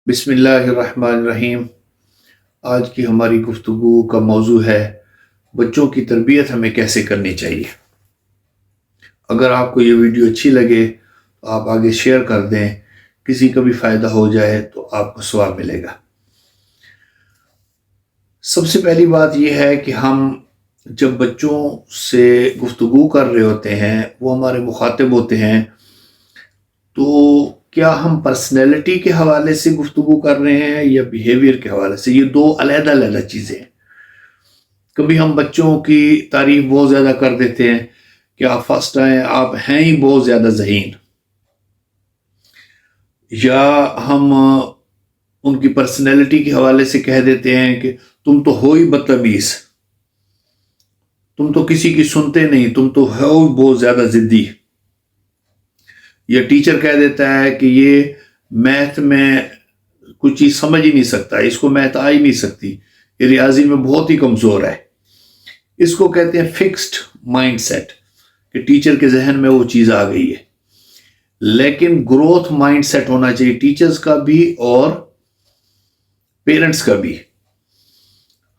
بسم اللہ الرحمن الرحیم۔ آج کی ہماری گفتگو کا موضوع ہے بچوں کی تربیت ہمیں کیسے کرنی چاہیے۔ اگر آپ کو یہ ویڈیو اچھی لگے تو آپ آگے شیئر کر دیں، کسی کا بھی فائدہ ہو جائے تو آپ کو ثواب ملے گا۔ سب سے پہلی بات یہ ہے کہ ہم جب بچوں سے گفتگو کر رہے ہوتے ہیں، وہ ہمارے مخاطب ہوتے ہیں، تو کیا ہم پرسنالٹی کے حوالے سے گفتگو کر رہے ہیں یا بیہیویئر کے حوالے سے؟ یہ دو علیحدہ علیحدہ چیزیں ہیں۔ کبھی ہم بچوں کی تعریف بہت زیادہ کر دیتے ہیں کہ آپ فرسٹ آئیں، آپ ہیں ہی بہت زیادہ ذہین، یا ہم ان کی پرسنالٹی کے حوالے سے کہہ دیتے ہیں کہ تم تو ہو ہی بدتمیز، تم تو کسی کی سنتے نہیں، تم تو ہو بہت زیادہ ضدی۔ یا ٹیچر کہہ دیتا ہے کہ یہ میتھ میں کچھ چیز سمجھ ہی نہیں سکتا، اس کو میتھ آ ہی نہیں سکتی، یہ ریاضی میں بہت ہی کمزور ہے۔ اس کو کہتے ہیں فکسڈ مائنڈ سیٹ، کہ ٹیچر کے ذہن میں وہ چیز آ گئی ہے۔ لیکن گروتھ مائنڈ سیٹ ہونا چاہیے ٹیچرز کا بھی اور پیرنٹس کا بھی۔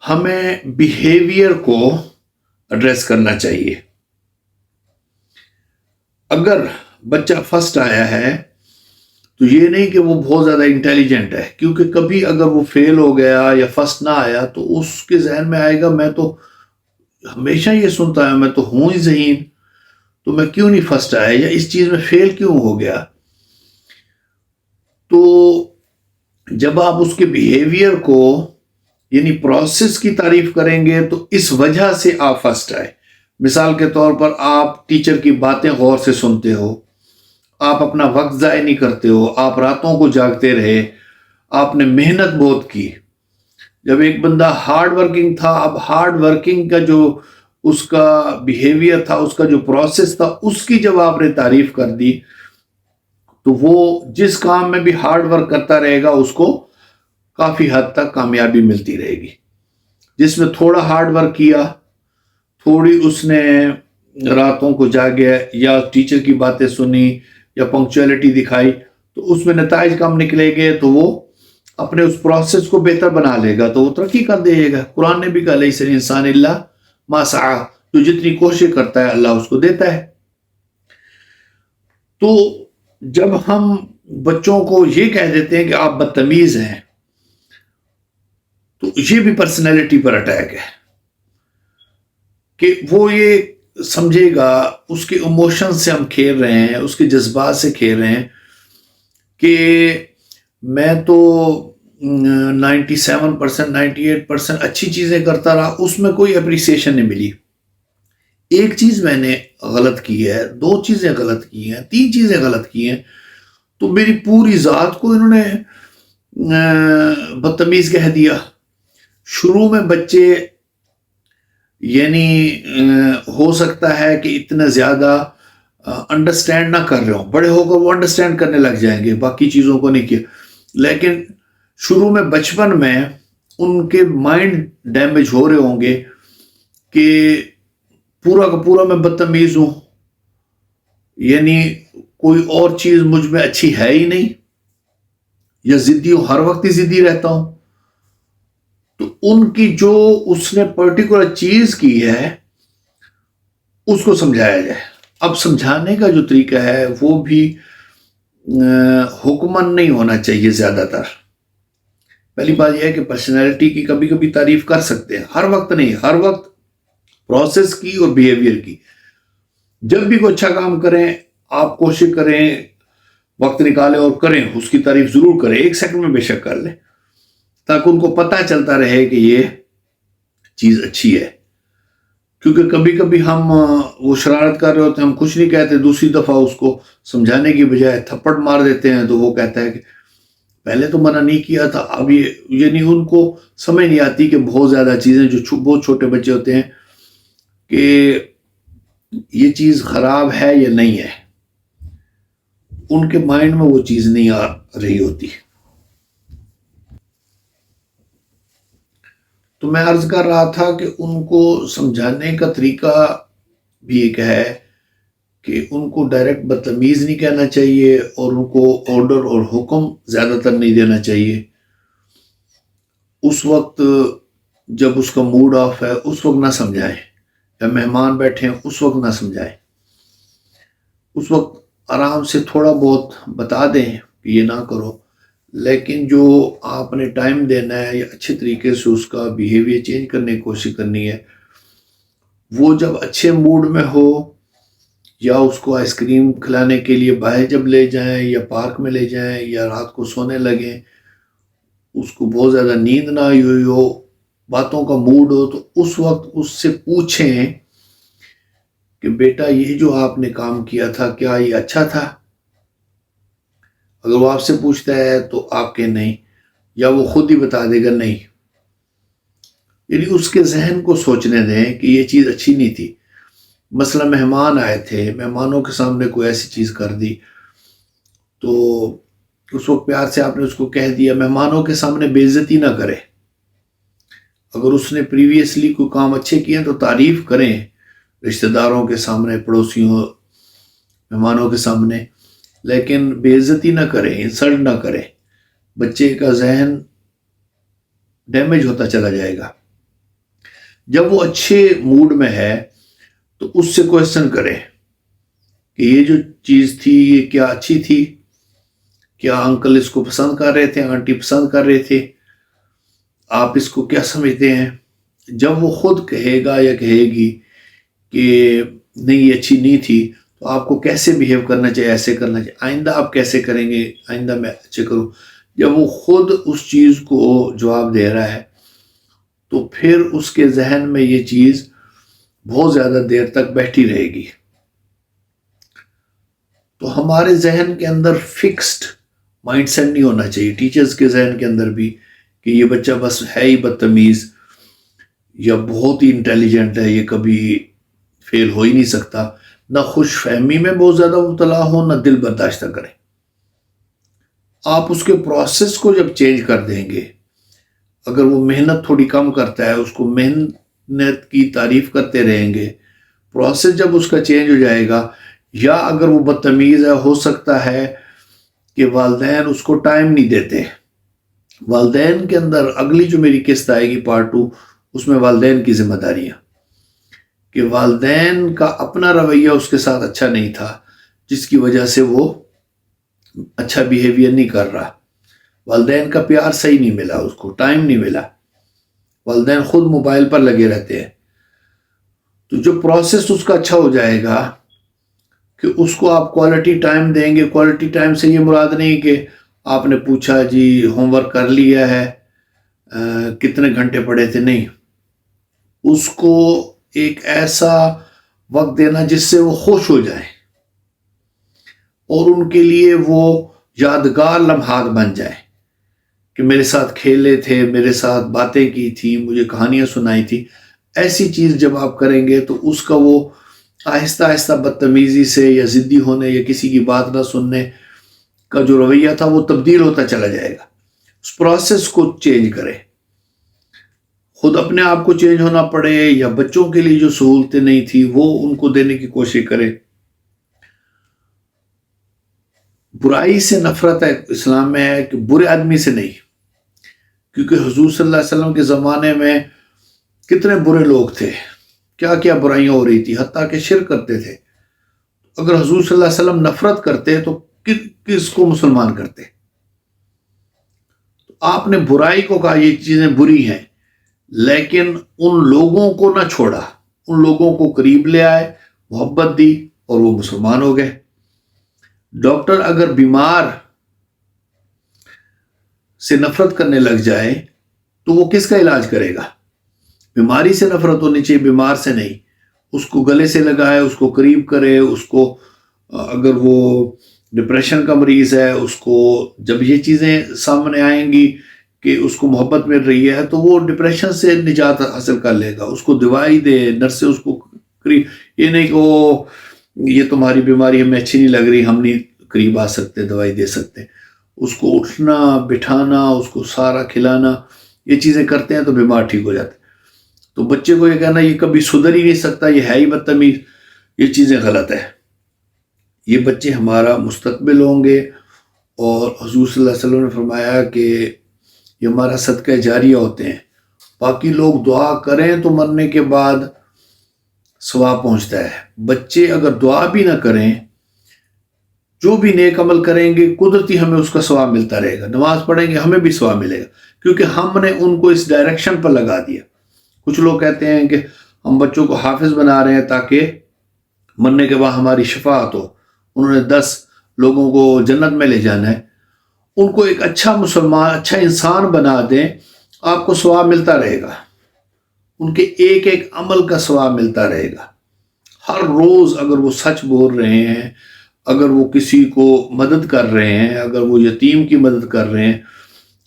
ہمیں بیہیویئر کو ایڈریس کرنا چاہیے۔ اگر بچہ فرسٹ آیا ہے تو یہ نہیں کہ وہ بہت زیادہ انٹیلیجنٹ ہے، کیونکہ کبھی اگر وہ فیل ہو گیا یا فرسٹ نہ آیا تو اس کے ذہن میں آئے گا میں تو ہمیشہ یہ سنتا ہے، میں تو ہوں ہی ذہین، تو میں کیوں نہیں فرسٹ آیا یا اس چیز میں فیل کیوں ہو گیا۔ تو جب آپ اس کے بیہیویئر کو یعنی پروسیس کی تعریف کریں گے تو اس وجہ سے آپ فرسٹ آئے۔ مثال کے طور پر آپ ٹیچر کی باتیں غور سے سنتے ہو، آپ اپنا وقت ضائع نہیں کرتے ہو، آپ راتوں کو جاگتے رہے، آپ نے محنت بہت کی۔ جب ایک بندہ ہارڈ ورکنگ تھا، اب ہارڈ ورکنگ کا جو اس کا بیہیویئر تھا، اس کا جو پروسیس تھا، اس کی جب آپ نے تعریف کر دی تو وہ جس کام میں بھی ہارڈ ورک کرتا رہے گا اس کو کافی حد تک کامیابی ملتی رہے گی۔ جس میں تھوڑا ہارڈ ورک کیا، تھوڑی اس نے راتوں کو جاگے یا ٹیچر کی باتیں سنی یا پنکچویلٹی دکھائی، تو اس میں نتائج کم نکلے گے تو وہ اپنے اس پروسیس کو بہتر بنا لے گا، تو وہ ترقی کر دے گا۔ قرآن نے بھی کہا لیس الانسان الا ما سعی، جو جتنی کوشش کرتا ہے اللہ اس کو دیتا ہے۔ تو جب ہم بچوں کو یہ کہہ دیتے ہیں کہ آپ بدتمیز ہیں تو یہ بھی پرسنالٹی پر اٹیک ہے، کہ وہ یہ سمجھے گا اس کے ایموشن سے ہم کھیل رہے ہیں، اس کے جذبات سے کھیل رہے ہیں، کہ میں تو 97% 98% اچھی چیزیں کرتا رہا، اس میں کوئی اپریسیشن نہیں ملی۔ ایک چیز میں نے غلط کی ہے، دو چیزیں غلط کی ہیں، تین چیزیں غلط کی ہیں، تو میری پوری ذات کو انہوں نے بدتمیز کہہ دیا۔ شروع میں بچے یعنی ہو سکتا ہے کہ اتنا زیادہ انڈرسٹینڈ نہ کر رہے ہوں، بڑے ہو کر وہ انڈرسٹینڈ کرنے لگ جائیں گے، باقی چیزوں کو نہیں کیا۔ لیکن شروع میں بچپن میں ان کے مائنڈ ڈیمیج ہو رہے ہوں گے کہ پورا کا پورا میں بدتمیز ہوں، یعنی کوئی اور چیز مجھ میں اچھی ہے ہی نہیں، یا ضدی ہوں، ہر وقت ہی ضدی رہتا ہوں۔ تو ان کی جو اس نے پرٹیکولر چیز کی ہے اس کو سمجھایا جائے۔ اب سمجھانے کا جو طریقہ ہے وہ بھی حکمن نہیں ہونا چاہیے زیادہ تر۔ پہلی بات یہ ہے کہ پرسنالٹی کی کبھی کبھی تعریف کر سکتے ہیں، ہر وقت نہیں، ہر وقت پروسیس کی اور بیہیویئر کی۔ جب بھی کوئی اچھا کام کریں آپ کوشش کریں، وقت نکالیں اور کریں، اس کی تعریف ضرور کریں، 1 سیکنڈ میں بے شک کر لیں، تاکہ ان کو پتہ چلتا رہے کہ یہ چیز اچھی ہے۔ کیونکہ کبھی کبھی ہم وہ شرارت کر رہے ہوتے ہیں، ہم کچھ نہیں کہتے، دوسری دفعہ اس کو سمجھانے کی بجائے تھپڑ مار دیتے ہیں، تو وہ کہتا ہے کہ پہلے تو منع نہیں کیا تھا، اب یہ یعنی ان کو سمجھ نہیں آتی کہ بہت زیادہ چیزیں جو بہت چھوٹے بچے ہوتے ہیں کہ یہ چیز خراب ہے یا نہیں ہے، ان کے مائنڈ میں وہ چیز نہیں آ رہی ہوتی۔ تو میں عرض کر رہا تھا کہ ان کو سمجھانے کا طریقہ بھی ایک ہے کہ ان کو ڈائریکٹ بدتمیز نہیں کہنا چاہیے اور ان کو آرڈر اور حکم زیادہ تر نہیں دینا چاہیے. اس وقت جب اس کا موڈ آف ہے اس وقت نہ سمجھائیں، یا مہمان بیٹھے ہیں اس وقت نہ سمجھائیں. اس وقت آرام سے تھوڑا بہت بتا دیں کہ یہ نہ کرو، لیکن جو آپ نے ٹائم دینا ہے یا اچھے طریقے سے اس کا بیہیویئر چینج کرنے کی کوشش کرنی ہے، وہ جب اچھے موڈ میں ہو، یا اس کو آئس کریم کھلانے کے لیے باہر جب لے جائیں یا پارک میں لے جائیں یا رات کو سونے لگیں، اس کو بہت زیادہ نیند نہ آئی ہوئی ہو، باتوں کا موڈ ہو، تو اس وقت اس سے پوچھیں کہ بیٹا یہ جو آپ نے کام کیا تھا کیا یہ اچھا تھا؟ اگر وہ آپ سے پوچھتا ہے تو آپ کہ نہیں، یا وہ خود ہی بتا دے گا نہیں. یعنی اس کے ذہن کو سوچنے دیں کہ یہ چیز اچھی نہیں تھی. مثلا مہمان آئے تھے، مہمانوں کے سامنے کوئی ایسی چیز کر دی، تو اس وقت پیار سے آپ نے اس کو کہہ دیا. مہمانوں کے سامنے بے عزتی نہ کرے. اگر اس نے پریویسلی کوئی کام اچھے کیے ہیں تو تعریف کریں، رشتہ داروں کے سامنے، پڑوسیوں، مہمانوں کے سامنے، لیکن بے عزتی نہ کریں، انسلٹ نہ کریں. بچے کا ذہن ڈیمیج ہوتا چلا جائے گا. جب وہ اچھے موڈ میں ہے تو اس سے کوشچن کریں کہ یہ جو چیز تھی یہ کیا اچھی تھی؟ کیا انکل اس کو پسند کر رہے تھے، آنٹی پسند کر رہے تھے؟ آپ اس کو کیا سمجھتے ہیں؟ جب وہ خود کہے گا یا کہے گی کہ نہیں یہ اچھی نہیں تھی، تو آپ کو کیسے بیہیو کرنا چاہیے، ایسے کرنا چاہیے، آئندہ آپ کیسے کریں گے، آئندہ میں اچھے کروں. جب وہ خود اس چیز کو جواب دے رہا ہے تو پھر اس کے ذہن میں یہ چیز بہت زیادہ دیر تک بیٹھی رہے گی. تو ہمارے ذہن کے اندر فکسڈ مائنڈ سیٹ نہیں ہونا چاہیے، ٹیچرز کے ذہن کے اندر بھی، کہ یہ بچہ بس ہے ہی بدتمیز یا بہت ہی انٹیلیجنٹ ہے، یہ کبھی فیل ہو ہی نہیں سکتا. نہ خوش فہمی میں بہت زیادہ مبتلا ہو، نہ دل برداشتہ کریں. آپ اس کے پروسیس کو جب چینج کر دیں گے، اگر وہ محنت تھوڑی کم کرتا ہے، اس کو محنت کی تعریف کرتے رہیں گے، پروسیس جب اس کا چینج ہو جائے گا. یا اگر وہ بدتمیز ہے، ہو سکتا ہے کہ والدین اس کو ٹائم نہیں دیتے. والدین کے اندر اگلی جو میری قسط آئے گی پارٹ 2، اس میں والدین کی ذمہ داریاں، کہ والدین کا اپنا رویہ اس کے ساتھ اچھا نہیں تھا، جس کی وجہ سے وہ اچھا بیہیویئر نہیں کر رہا. والدین کا پیار صحیح نہیں ملا، اس کو ٹائم نہیں ملا، والدین خود موبائل پر لگے رہتے ہیں. تو جو پروسیس اس کا اچھا ہو جائے گا کہ اس کو آپ کوالٹی ٹائم دیں گے. کوالٹی ٹائم سے یہ مراد نہیں کہ آپ نے پوچھا جی ہوم ورک کر لیا ہے، کتنے گھنٹے پڑھے تھے، نہیں. اس کو ایک ایسا وقت دینا جس سے وہ خوش ہو جائیں اور ان کے لیے وہ یادگار لمحات بن جائیں کہ میرے ساتھ کھیلے تھے، میرے ساتھ باتیں کی تھی، مجھے کہانیاں سنائی تھی. ایسی چیز جب آپ کریں گے تو اس کا وہ آہستہ آہستہ بدتمیزی سے یا ضدی ہونے یا کسی کی بات نہ سننے کا جو رویہ تھا وہ تبدیل ہوتا چلا جائے گا. اس پروسیس کو چینج کریں. خود اپنے آپ کو چینج ہونا پڑے یا بچوں کے لیے جو سہولتیں نہیں تھی وہ ان کو دینے کی کوشش کریں. برائی سے نفرت ہے اسلام میں ہے کہ برے آدمی سے نہیں، کیونکہ حضور صلی اللہ علیہ وسلم کے زمانے میں کتنے برے لوگ تھے، کیا کیا برائیاں ہو رہی تھی، حتیٰ کہ شرک کرتے تھے. اگر حضور صلی اللہ علیہ وسلم نفرت کرتے تو کس کو مسلمان کرتے؟ تو آپ نے برائی کو کہا یہ چیزیں بری ہیں، لیکن ان لوگوں کو نہ چھوڑا، ان لوگوں کو قریب لے آئے، محبت دی اور وہ مسلمان ہو گئے. ڈاکٹر اگر بیمار سے نفرت کرنے لگ جائے تو وہ کس کا علاج کرے گا؟ بیماری سے نفرت ہونی چاہیے، بیمار سے نہیں. اس کو گلے سے لگائے، اس کو قریب کرے. اس کو اگر وہ ڈپریشن کا مریض ہے، اس کو جب یہ چیزیں سامنے آئیں گی کہ اس کو محبت مل رہی ہے تو وہ ڈپریشن سے نجات حاصل کر لے گا. اس کو دوائی دے، نرسیں اس کو قریب، یہ نہیں کہ یہ تمہاری بیماری ہمیں اچھی نہیں لگ رہی، ہم نہیں قریب آ سکتے، دوائی دے سکتے. اس کو اٹھنا بٹھانا، اس کو سارا کھلانا، یہ چیزیں کرتے ہیں تو بیمار ٹھیک ہو جاتے. تو بچے کو یہ کہنا یہ کبھی سدھر ہی نہیں سکتا، یہ ہے ہی بدتمیز، یہ چیزیں غلط ہے. یہ بچے ہمارا مستقبل ہوں گے، اور حضور صلی اللہ علیہ وسلم نے فرمایا کہ یہ ہمارا صدقہ جاریہ ہوتے ہیں. باقی لوگ دعا کریں تو مرنے کے بعد ثواب پہنچتا ہے. بچے اگر دعا بھی نہ کریں، جو بھی نیک عمل کریں گے قدرتی ہمیں اس کا ثواب ملتا رہے گا. نماز پڑھیں گے ہمیں بھی ثواب ملے گا، کیونکہ ہم نے ان کو اس ڈائریکشن پر لگا دیا. کچھ لوگ کہتے ہیں کہ ہم بچوں کو حافظ بنا رہے ہیں تاکہ مرنے کے بعد ہماری شفاعت ہو، انہوں نے 10 لوگوں کو جنت میں لے جانا ہے. ان کو ایک اچھا مسلمان، اچھا انسان بنا دیں، آپ کو ثواب ملتا رہے گا. ان کے ایک ایک عمل کا ثواب ملتا رہے گا. ہر روز اگر وہ سچ بول رہے ہیں، اگر وہ کسی کو مدد کر رہے ہیں، اگر وہ یتیم کی مدد کر رہے ہیں،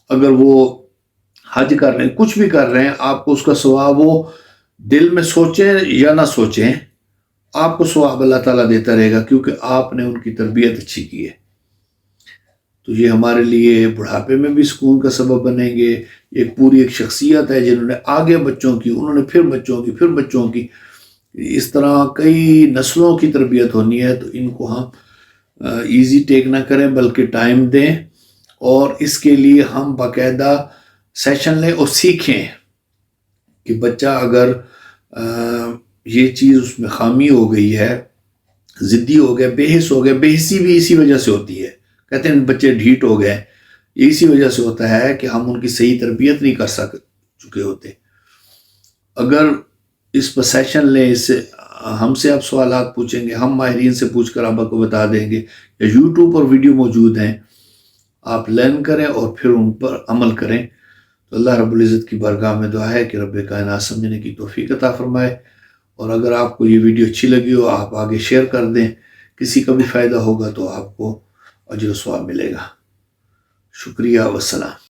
اگر وہ حج کر رہے ہیں، کچھ بھی کر رہے ہیں، آپ کو اس کا ثواب، وہ دل میں سوچیں یا نہ سوچیں، آپ کو ثواب اللہ تعالیٰ دیتا رہے گا، کیونکہ آپ نے ان کی تربیت اچھی کی ہے. تو یہ ہمارے لیے بڑھاپے میں بھی سکون کا سبب بنیں گے. ایک پوری ایک شخصیت ہے جنہوں نے آگے بچوں کی، انہوں نے پھر بچوں کی، پھر بچوں کی، اس طرح کئی نسلوں کی تربیت ہونی ہے. تو ان کو ہم ایزی ٹیک نہ کریں بلکہ ٹائم دیں، اور اس کے لیے ہم باقاعدہ سیشن لیں اور سیکھیں کہ بچہ اگر یہ چیز اس میں خامی ہو گئی ہے، ضدی ہو گیا، بے حس ہو گیا. بے حسی بھی اسی وجہ سے ہوتی ہے. کہتے ہیں بچے ڈھیٹ ہو گئے، یہ اسی وجہ سے ہوتا ہے کہ ہم ان کی صحیح تربیت نہیں کر چکے ہوتے. اگر اس پر سیشن لیں، اس سے ہم سے آپ سوالات پوچھیں گے، ہم ماہرین سے پوچھ کر آپ کو بتا دیں گے، یا یوٹیوب پر ویڈیو موجود ہیں، آپ لرن کریں اور پھر ان پر عمل کریں. تو اللہ رب العزت کی بارگاہ میں دعا ہے کہ رب کائنات سمجھنے کی توفیق عطا فرمائے. اور اگر آپ کو یہ ویڈیو اچھی لگی ہو، آپ آگے شیئر کر دیں، کسی کا بھی فائدہ ہوگا تو آپ کو اجر و ثواب ملے گا. شکریہ، والسلام.